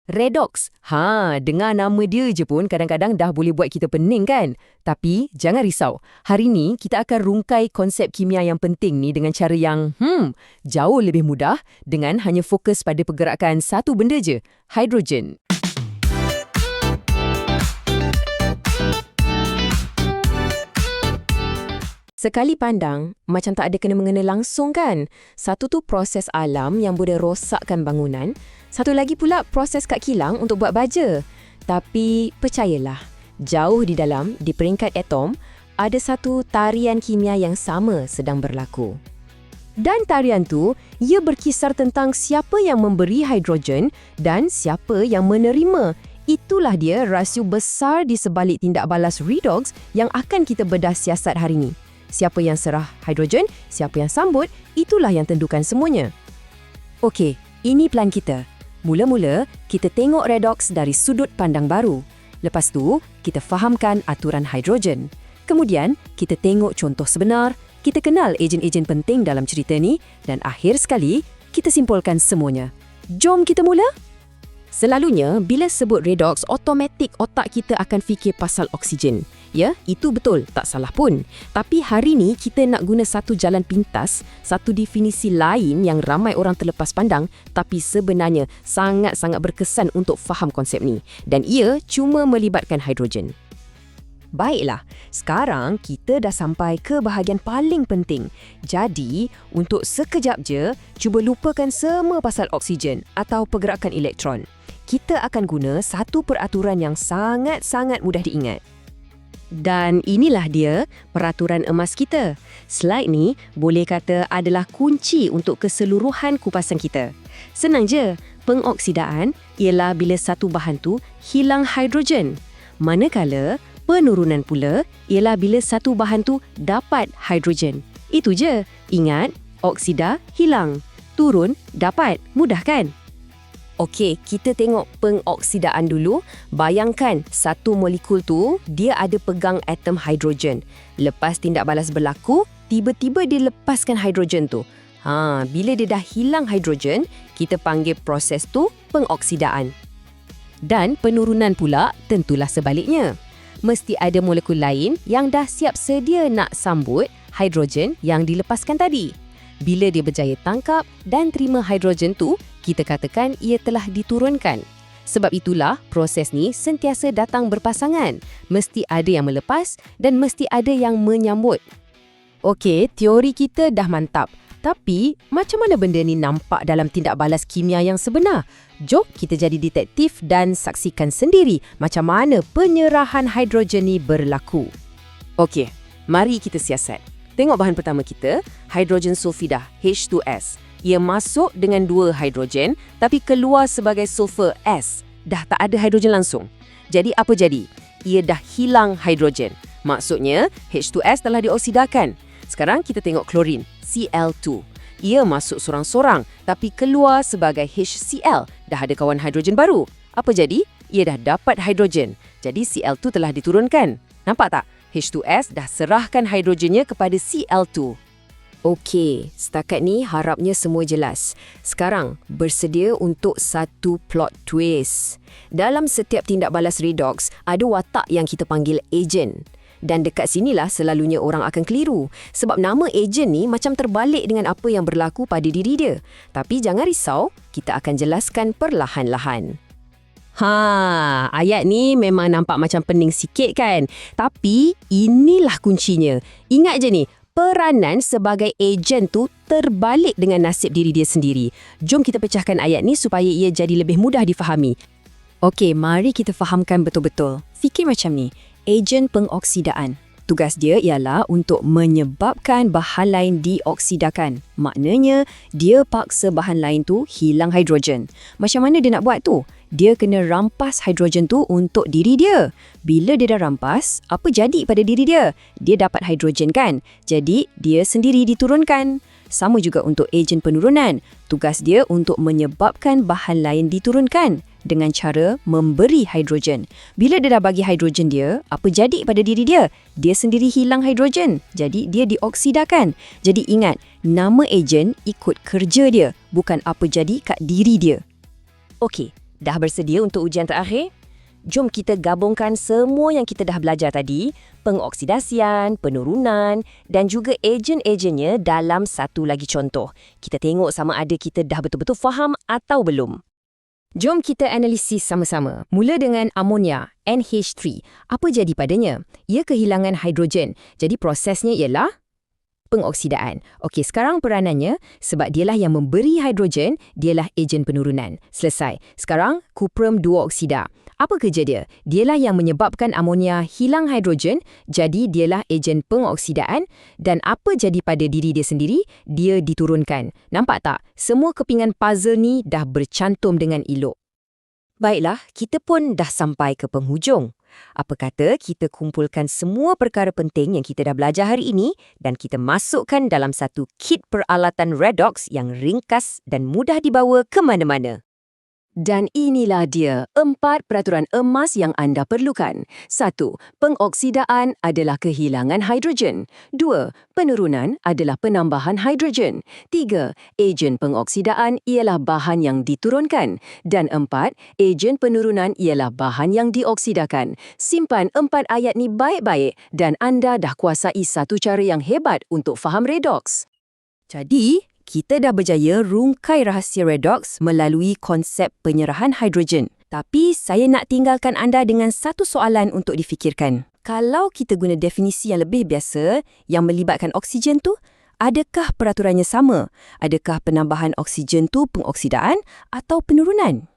Redox. Dengar nama dia je pun kadang-kadang dah boleh buat kita pening kan? Tapi jangan risau. Hari ni kita akan rungkai konsep kimia yang penting ni dengan cara yang jauh lebih mudah dengan hanya fokus pada pergerakan satu benda je, hidrogen. Sekali pandang, macam tak ada kena-mengena langsung kan? Satu tu proses alam yang boleh rosakkan bangunan, satu lagi pula proses kad kilang untuk buat baja. Tapi percayalah, jauh di dalam, di peringkat atom, ada satu tarian kimia yang sama sedang berlaku. Dan tarian tu, ia berkisar tentang siapa yang memberi hidrogen dan siapa yang menerima. Itulah dia rasio besar di sebalik tindak balas redox yang akan kita bedah siasat hari ni. Siapa yang serah hidrogen, siapa yang sambut, itulah yang tentukan semuanya. Okey, ini plan kita. Mula-mula, kita tengok redox dari sudut pandang baru. Lepas tu, kita fahamkan aturan hidrogen. Kemudian, kita tengok contoh sebenar, kita kenal ejen-ejen penting dalam cerita ni, dan akhir sekali, kita simpulkan semuanya. Jom kita mula? Selalunya, bila sebut redox, automatik otak kita akan fikir pasal oksigen. Ya, itu betul, tak salah pun. Tapi hari ni kita nak guna satu jalan pintas, satu definisi lain yang ramai orang terlepas pandang, tapi sebenarnya sangat-sangat berkesan untuk faham konsep ni. Dan ia cuma melibatkan hidrogen. Baiklah, sekarang kita dah sampai ke bahagian paling penting. Jadi, untuk sekejap je, cuba lupakan semua pasal oksigen atau pergerakan elektron. Kita akan guna satu peraturan yang sangat-sangat mudah diingat. Dan inilah dia peraturan emas kita. Slide ni boleh kata adalah kunci untuk keseluruhan kupasan kita. Senang je, pengoksidaan ialah bila satu bahan tu hilang hidrogen. Manakala penurunan pula ialah bila satu bahan tu dapat hidrogen. Itu je. Ingat, oksida hilang, turun dapat. Mudah kan? Okey, kita tengok pengoksidaan dulu. Bayangkan satu molekul tu, dia ada pegang atom hidrogen. Lepas tindak balas berlaku, tiba-tiba dia lepaskan hidrogen tu. Bila dia dah hilang hidrogen, kita panggil proses tu pengoksidaan. Dan penurunan pula tentulah sebaliknya. Mesti ada molekul lain yang dah siap sedia nak sambut hidrogen yang dilepaskan tadi. Bila dia berjaya tangkap dan terima hidrogen tu, kita katakan ia telah diturunkan. Sebab itulah proses ni sentiasa datang berpasangan. Mesti ada yang melepas dan mesti ada yang menyambut. Okey, teori kita dah mantap. Tapi, macam mana benda ni nampak dalam tindak balas kimia yang sebenar? Jom kita jadi detektif dan saksikan sendiri macam mana penyerahan hidrogen ni berlaku. Okey, mari kita siasat. Tengok bahan pertama kita, hidrogen sulfidah, H2S. Ia masuk dengan dua hidrogen tapi keluar sebagai sulfur S. Dah tak ada hidrogen langsung. Jadi apa jadi? Ia dah hilang hidrogen. Maksudnya H2S telah dioksidakan. Sekarang kita tengok klorin, Cl2. Ia masuk sorang-sorang tapi keluar sebagai HCl. Dah ada kawan hidrogen baru. Apa jadi? Ia dah dapat hidrogen. Jadi Cl2 telah diturunkan. Nampak tak? H2S dah serahkan hidrogennya kepada Cl2. Okey, setakat ni harapnya semua jelas. Sekarang, bersedia untuk satu plot twist. Dalam setiap tindak balas redox, ada watak yang kita panggil ejen. Dan dekat sinilah selalunya orang akan keliru. Sebab nama ejen ni macam terbalik dengan apa yang berlaku pada diri dia. Tapi jangan risau, kita akan jelaskan perlahan-lahan. Ayat ni memang nampak macam pening sikit kan? Tapi inilah kuncinya. Ingat je ni, peranan sebagai ejen tu terbalik dengan nasib diri dia sendiri. Jom kita pecahkan ayat ni supaya ia jadi lebih mudah difahami. Okey, mari kita fahamkan betul-betul. Fikir macam ni, ejen pengoksidaan. Tugas dia ialah untuk menyebabkan bahan lain dioksidakan. Maknanya, dia paksa bahan lain tu hilang hidrogen. Macam mana dia nak buat tu? Dia kena rampas hidrogen tu untuk diri dia. Bila dia dah rampas, apa jadi pada diri dia? Dia dapat hidrogen kan? Jadi, dia sendiri diturunkan. Sama juga untuk ejen penurunan. Tugas dia untuk menyebabkan bahan lain diturunkan dengan cara memberi hidrogen. Bila dia dah bagi hidrogen dia, apa jadi pada diri dia? Dia sendiri hilang hidrogen. Jadi, dia dioksidakan. Jadi, ingat, nama ejen ikut kerja dia, bukan apa jadi kat diri dia. Okey, Dah bersedia untuk ujian terakhir? Jom kita gabungkan semua yang kita dah belajar tadi, pengoksidasian, penurunan dan juga ejen-ejennya dalam satu lagi contoh. Kita tengok sama ada kita dah betul-betul faham atau belum. Jom kita analisis sama-sama. Mula dengan amonia, NH3. Apa jadi padanya? Ia kehilangan hidrogen. Jadi prosesnya ialah pengoksidaan. Okey, sekarang peranannya, sebab dialah yang memberi hidrogen, dialah ejen penurunan. Selesai. Sekarang, kuprum 2 oksida. Apa kerja dia? Dialah yang menyebabkan amonia hilang hidrogen, jadi dialah ejen pengoksidaan. Dan apa jadi pada diri dia sendiri? Dia diturunkan. Nampak tak? Semua kepingan puzzle ni dah bercantum dengan elok. Baiklah, kita pun dah sampai ke penghujung. Apa kata kita kumpulkan semua perkara penting yang kita dah belajar hari ini dan kita masukkan dalam satu kit peralatan redox yang ringkas dan mudah dibawa ke mana-mana. Dan inilah dia 4 peraturan emas yang anda perlukan. 1. Pengoksidaan adalah kehilangan hidrogen. 2. Penurunan adalah penambahan hidrogen. 3. Ejen pengoksidaan ialah bahan yang diturunkan. Dan 4. Ejen penurunan ialah bahan yang dioksidakan. Simpan 4 ayat ni baik-baik dan anda dah kuasai satu cara yang hebat untuk faham redox. Jadi, kita dah berjaya rungkai rahsia redox melalui konsep penyerahan hidrogen. Tapi saya nak tinggalkan anda dengan satu soalan untuk difikirkan. Kalau kita guna definisi yang lebih biasa yang melibatkan oksigen tu, adakah peraturannya sama? Adakah penambahan oksigen tu pengoksidaan atau penurunan?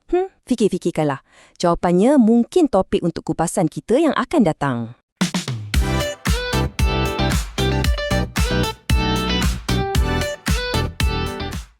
Fikir-fikirkanlah. Jawapannya mungkin topik untuk kupasan kita yang akan datang.